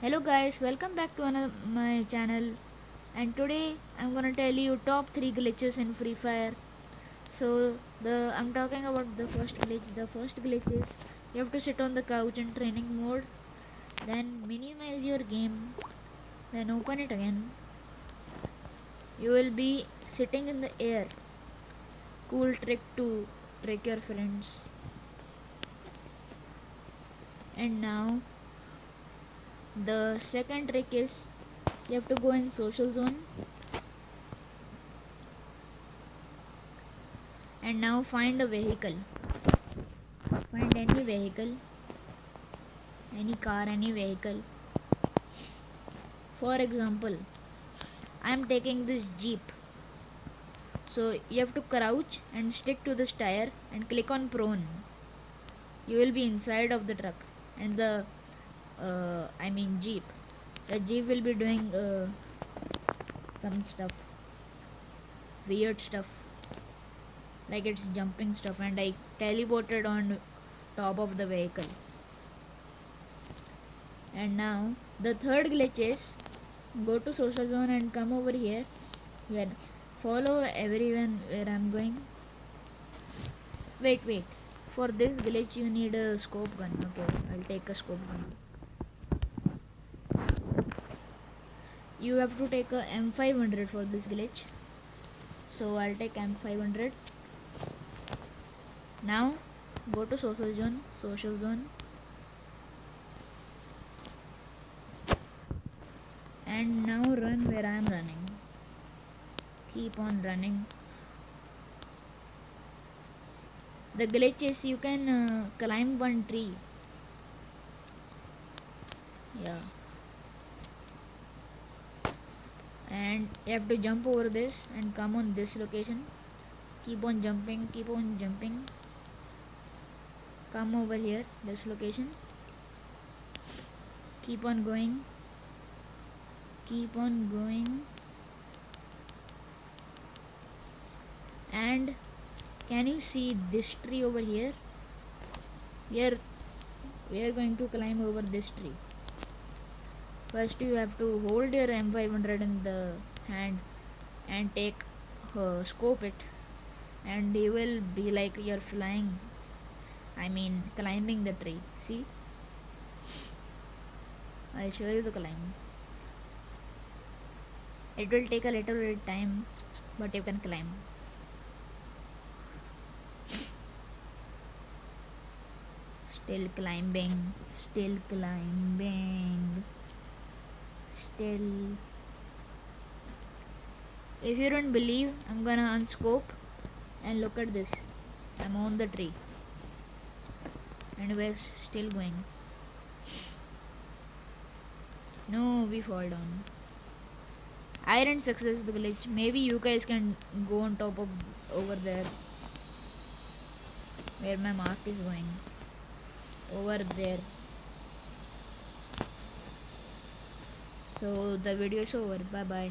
Hello guys, welcome back to another my channel, and today I'm gonna tell you top 3 glitches in Free Fire. So I'm talking about the first glitch. The first glitch is you have to sit on the couch in training mode, then minimize your game, then open it again. You will be sitting in the air. Cool trick to trick your friends. And now the second trick is you have to go in social zone and now find a vehicle. Find any vehicle, any car, any vehicle. For example, I am taking this jeep. So you have to crouch and stick to this tire and click on prone. You will be inside of the truck and the jeep. The jeep will be doing some stuff, weird stuff, like it's jumping stuff, and I teleported on top of the vehicle. And now the third glitch is go to social zone and come over here. Where follow everyone where I'm going. Wait. For this glitch you need a scope gun. Okay, I'll take a scope gun. You have to take a M500 for this glitch. So I'll take M500. Now go to social zone, and now run where I'm running. Keep on running. The glitch is you can climb one tree. Yeah. And you have to jump over this and come on this location. Keep on jumping. Come over here, this location. Keep on going. And can you see this tree over here? Here we are going to climb over this tree. First you have to hold your M500 in the hand and take scope it, and you will be like you're flying. Climbing the tree. See, I'll show you the climb. It will take a little bit time, but you can climb. Still climbing. If you don't believe, I'm gonna unscope and look at this. I'm on the tree and we're still going. No, we fall down. I didn't success the glitch. Maybe you guys can go on top of over there where my mark is going. Over there. So the video is over. Bye bye.